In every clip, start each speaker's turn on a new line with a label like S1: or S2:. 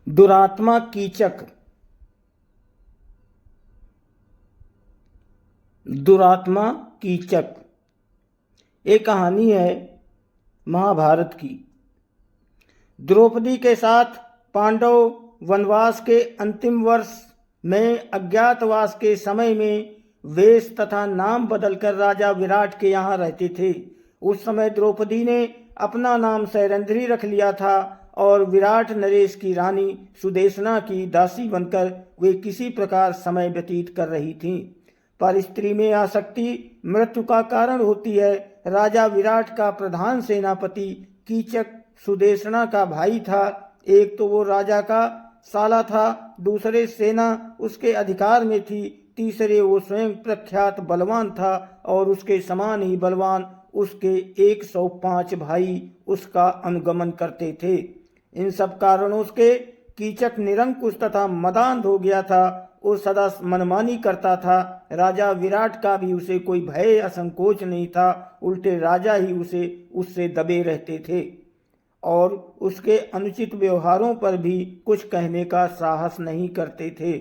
S1: दुरात्मा कीचक। दुरात्मा कीचक एक कहानी है महाभारत की। द्रौपदी के साथ पांडव वनवास के अंतिम वर्ष में अज्ञातवास के समय में वेश तथा नाम बदलकर राजा विराट के यहाँ रहते थे। उस समय द्रौपदी ने अपना नाम सैरंध्री रख लिया था और विराट नरेश की रानी सुदेशना की दासी बनकर वे किसी प्रकार समय व्यतीत कर रही थीं। पर स्त्री में आसक्ति मृत्यु का कारण होती है। राजा विराट का प्रधान सेनापति कीचक सुदेशना का भाई था। एक तो वो राजा का साला था, दूसरे सेना उसके अधिकार में थी, तीसरे वो स्वयं प्रख्यात बलवान था और उसके समान ही बलवान उसके 105 भाई उसका अनुगमन करते थे। इन सब कारणों से कीचक निरंकुश तथा मदान्ध हो गया था। वो सदा मनमानी करता था। राजा विराट का भी उसे कोई भय या संकोच नहीं था, उल्टे राजा ही उससे दबे रहते थे और उसके अनुचित व्यवहारों पर भी कुछ कहने का साहस नहीं करते थे।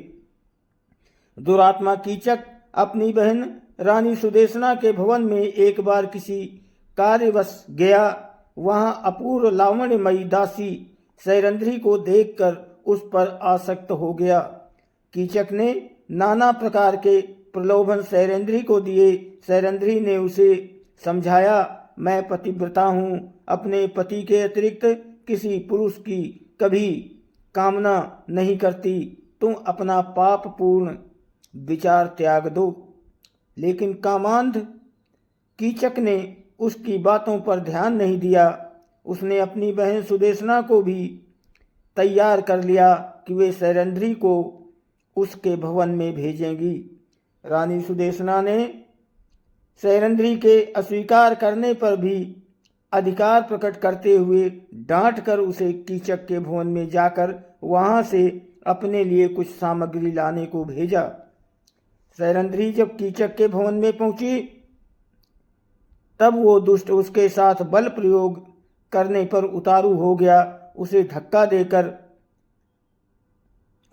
S1: दुरात्मा कीचक अपनी बहन रानी सुदेशना के भवन में एक बार किसी कार्यवश गया। वहां अपूर्व लावण्यमयी दासी सैरंध्री को देखकर उस पर आसक्त हो गया। कीचक ने नाना प्रकार के प्रलोभन सैरंध्री को दिए। सैरंध्री ने उसे समझाया, मैं पतिव्रता हूँ, अपने पति के अतिरिक्त किसी पुरुष की कभी कामना नहीं करती, तुम अपना पापपूर्ण विचार त्याग दो। लेकिन कामांध कीचक ने उसकी बातों पर ध्यान नहीं दिया। उसने अपनी बहन सुदेशना को भी तैयार कर लिया कि वे सैरंध्री को उसके भवन में भेजेंगी। रानी सुदेशना ने सैरंध्री के अस्वीकार करने पर भी अधिकार प्रकट करते हुए डांट कर उसे कीचक के भवन में जाकर वहां से अपने लिए कुछ सामग्री लाने को भेजा। सैरंध्री जब कीचक के भवन में पहुंची तब वो दुष्ट उसके साथ बल प्रयोग करने पर उतारू हो गया। उसे धक्का देकर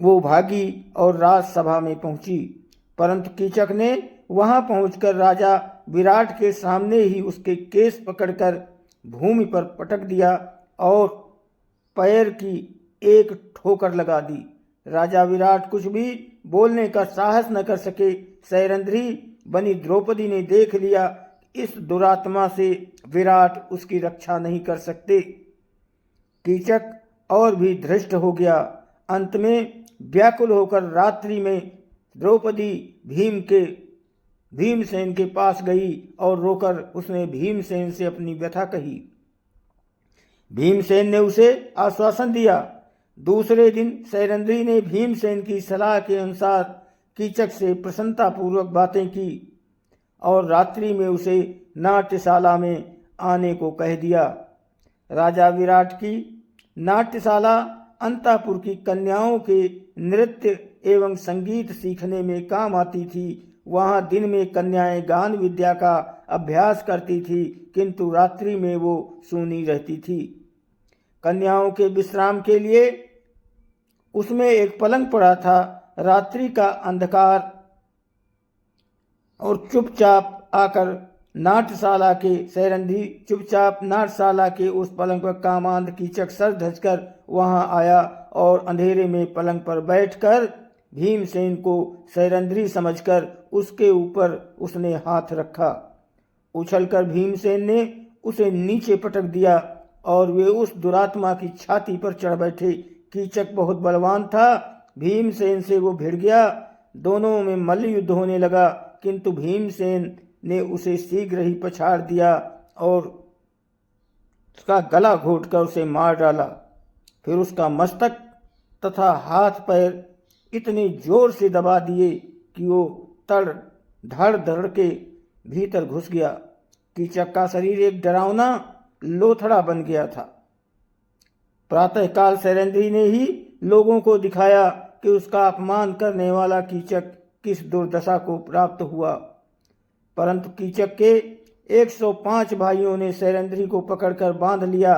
S1: वो भागी और राजसभा में पहुंची, परंतु कीचक ने वहां पहुंचकर राजा विराट के सामने ही उसके केस पकड़कर भूमि पर पटक दिया और पैर की एक ठोकर लगा दी। राजा विराट कुछ भी बोलने का साहस न कर सके। सैरंध्री बनी द्रौपदी ने देख लिया इस दुरात्मा से विराट उसकी रक्षा नहीं कर सकते। कीचक और भी धृष्ट हो गया। अंत में व्याकुल होकर रात्रि में द्रौपदी भीमसेन के पास गई और रोकर उसने भीमसेन से अपनी व्यथा कही। भीमसेन ने उसे आश्वासन दिया। दूसरे दिन सैरंध्री ने भीमसेन की सलाह के अनुसार कीचक से प्रसन्नतापूर्वक बातें की और रात्रि में उसे नाट्यशाला में आने को कह दिया। राजा विराट की नाट्यशाला अंतःपुर की कन्याओं के नृत्य एवं संगीत सीखने में काम आती थी। वहां दिन में कन्याएं गान विद्या का अभ्यास करती थी, किंतु रात्रि में वो सूनी रहती थी। कन्याओं के विश्राम के लिए उसमें एक पलंग पड़ा था। रात्रि का अंधकार और चुपचाप आकर नाट्यशाला के उस पलंग पर कामांध कीचक सर धंसकर वहां आया और अंधेरे में पलंग पर बैठकर भीमसेन को सैरंध्री समझकर उसके ऊपर उसने हाथ रखा। उछलकर भीमसेन ने उसे नीचे पटक दिया और वे उस दुरात्मा की छाती पर चढ़ बैठे। कीचक बहुत बलवान था, भीमसेन से वो भिड़ गया। दोनों में मल्ल युद्ध होने लगा, किंतु भीमसेन ने उसे शीघ्र ही पछाड़ दिया और उसका गला घोंटकर उसे मार डाला। फिर उसका मस्तक तथा हाथ पैर इतने जोर से दबा दिए कि वो धड़ के भीतर घुस गया। कीचक का शरीर एक डरावना लोथड़ा बन गया था। प्रातःकाल सैरंध्री ने ही लोगों को दिखाया कि उसका अपमान करने वाला कीचक किस दुर्दशा को प्राप्त हुआ, परंतु कीचक के 105 भाइयों ने सैरंध्री को पकड़कर बांध लिया।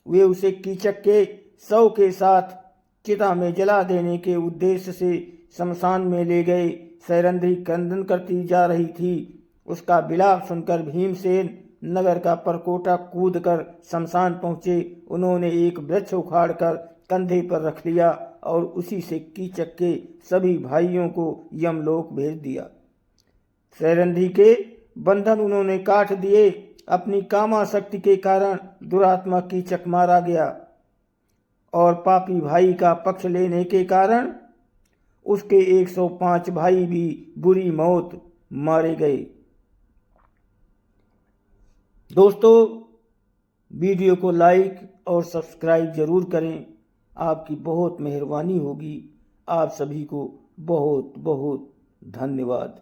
S1: वे उसे कीचक के शव के साथ चिता में जला देने के उद्देश्य से शमशान में ले गए। सैरंध्री क्रंदन करती जा रही थी। उसका विलाप सुनकर भीमसेन नगर का परकोटा कूदकर शमशान पहुंचे। उन्होंने एक वृक्ष उखाड़कर कंधे पर रख लिया और उसी से कीचक के सभी भाइयों को यमलोक भेज दिया। सैरंध्री के बंधन उन्होंने काट दिए। अपनी कामाशक्ति के कारण दुरात्मा कीचक मारा गया और पापी भाई का पक्ष लेने के कारण उसके 105 भाई भी बुरी मौत मारे गए। दोस्तों, वीडियो को लाइक और सब्सक्राइब जरूर करें। आपकी बहुत मेहरबानी होगी। आप सभी को बहुत बहुत धन्यवाद।